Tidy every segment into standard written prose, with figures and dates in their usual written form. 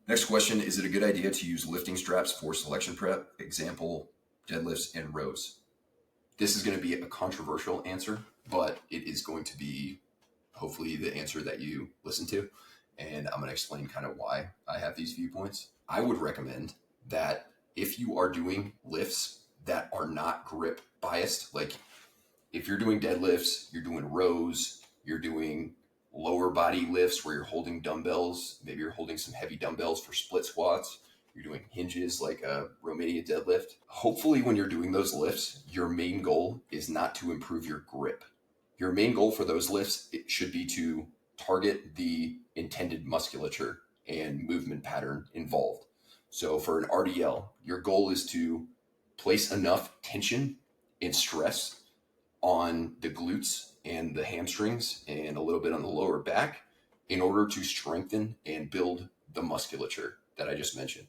Next question, is it a good idea to use lifting straps for selection prep? Example, deadlifts and rows. This is going to be a controversial answer, but it is going to be hopefully the answer that you listen to. And I'm going to explain kind of why I have these viewpoints. I would recommend that if you are doing lifts that are not grip biased, like if you're doing deadlifts, you're doing rows, you're doing lower body lifts where you're holding dumbbells, maybe you're holding some heavy dumbbells for split squats, you're doing hinges like a Romania deadlift. Hopefully when you're doing those lifts, your main goal is not to improve your grip. Your main goal for those lifts, it should be to target the intended musculature and movement pattern involved. So for an RDL, your goal is to place enough tension and stress on the glutes and the hamstrings and a little bit on the lower back in order to strengthen and build the musculature that I just mentioned.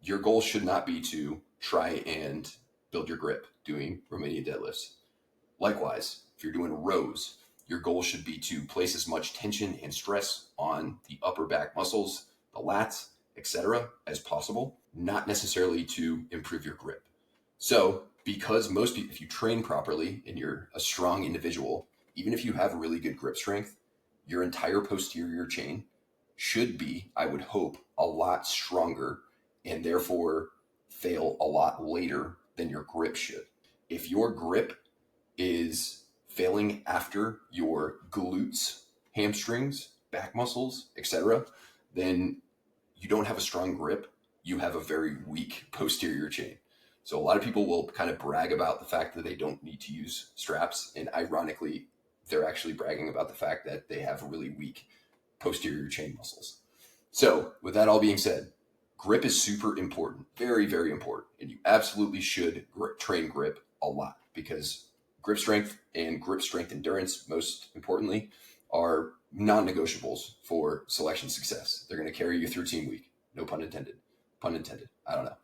Your goal should not be to try and build your grip doing Romanian deadlifts. Likewise, if you're doing rows, your goal should be to place as much tension and stress on the upper back muscles, the lats, etc., as possible, not necessarily to improve your grip. So, because most people, if you train properly and you're a strong individual, even if you have really good grip strength, your entire posterior chain should be, I would hope, a lot stronger and therefore fail a lot later than your grip should. If your grip is failing after your glutes, hamstrings, back muscles, etc., then you don't have a strong grip. You have a very weak posterior chain. So a lot of people will kind of brag about the fact that they don't need to use straps. And ironically, they're actually bragging about the fact that they have really weak posterior chain muscles. So with that all being said, grip is super important, very, very important. And you absolutely should train grip a lot because grip strength and grip strength endurance, most importantly, are non-negotiables for selection success. They're going to carry you through team week. No pun intended. Pun intended. I don't know.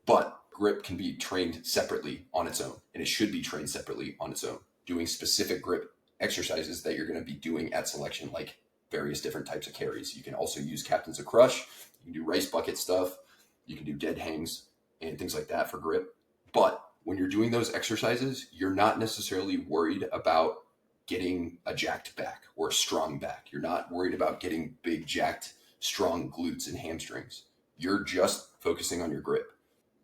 But grip can be trained separately on its own, and it should be trained separately on its own, doing specific grip exercises that you're going to be doing at selection, like various different types of carries. You can also use captains of crush. You can do rice bucket stuff. You can do dead hangs and things like that for grip. But when you're doing those exercises, you're not necessarily worried about getting a jacked back or a strong back. You're not worried about getting big, jacked, strong glutes and hamstrings. You're just focusing on your grip.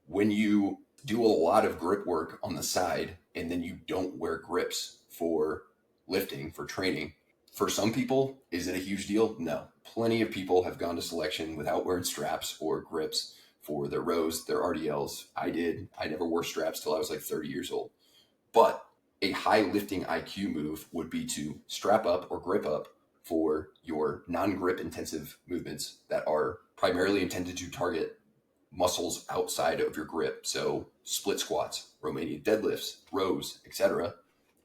When you do a lot of grip work on the side and then you don't wear grips for lifting, for training, for some people, is it a huge deal? No. Plenty of people have gone to selection without wearing straps or grips for their rows, their RDLs. I did. I never wore straps till I was like 30 years old. But a high lifting IQ move would be to strap up or grip up for your non-grip intensive movements that are primarily intended to target muscles outside of your grip. So split squats, Romanian deadlifts, rows, etc.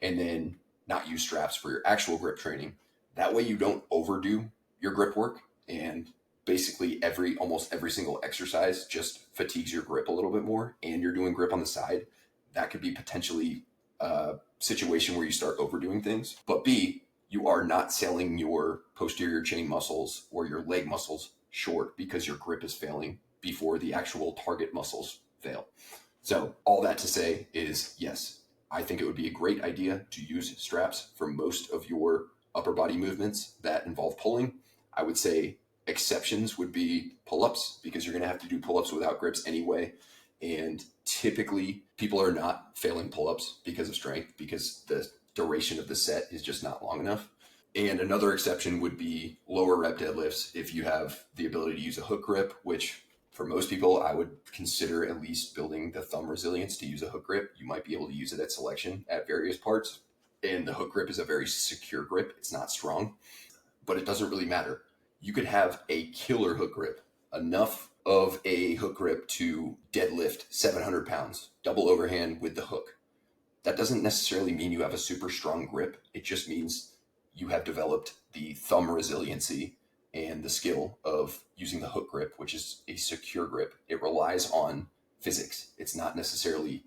And then not use straps for your actual grip training. That way you don't overdo your grip work and basically almost every single exercise just fatigues your grip a little bit more and you're doing grip on the side. That could be potentially a situation where you start overdoing things. But B, you are not selling your posterior chain muscles or your leg muscles short because your grip is failing before the actual target muscles fail. So all that to say is, yes, I think it would be a great idea to use straps for most of your upper body movements that involve pulling. I would say exceptions would be pull-ups because you're going to have to do pull-ups without grips anyway. And typically people are not failing pull-ups because of strength, because the duration of the set is just not long enough. And another exception would be lower rep deadlifts if you have the ability to use a hook grip, which for most people, I would consider at least building the thumb resilience to use a hook grip. You might be able to use it at selection at various parts. And the hook grip is a very secure grip. It's not strong, but it doesn't really matter. You could have a killer hook grip, enough of a hook grip to deadlift 700 pounds, double overhand with the hook. That doesn't necessarily mean you have a super strong grip. It just means you have developed the thumb resiliency and the skill of using the hook grip, which is a secure grip. It relies on physics. It's not necessarily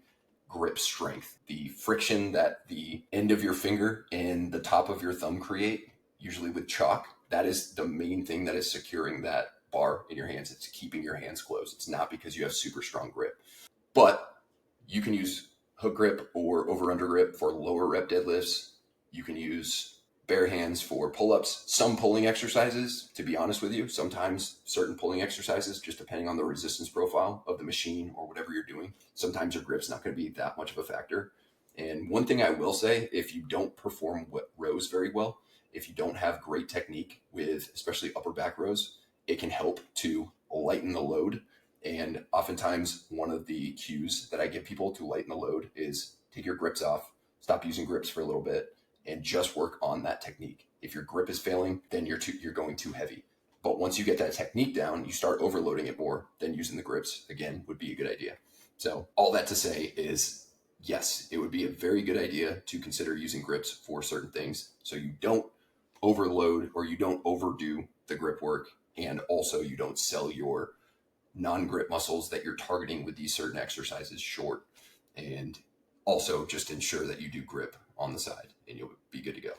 grip strength. The friction that the end of your finger and the top of your thumb create, usually with chalk, that is the main thing that is securing that bar in your hands. It's keeping your hands closed. It's not because you have super strong grip. But you can use hook grip or over-under grip for lower rep deadlifts. You can use bare hands for pull-ups. Some pulling exercises, to be honest with you, sometimes certain pulling exercises, just depending on the resistance profile of the machine or whatever you're doing, sometimes your grip's not going to be that much of a factor. And one thing I will say, if you don't perform rows very well, if you don't have great technique with especially upper back rows, it can help to lighten the load. And oftentimes one of the cues that I give people to lighten the load is take your grips off, stop using grips for a little bit, and just work on that technique. If your grip is failing, then you're going too heavy. But once you get that technique down, you start overloading it more, then using the grips, again, would be a good idea. So all that to say is, yes, it would be a very good idea to consider using grips for certain things so you don't overload or you don't overdo the grip work, and also you don't sell your non-grip muscles that you're targeting with these certain exercises short. And also just ensure that you do grip on the side and you'll be good to go.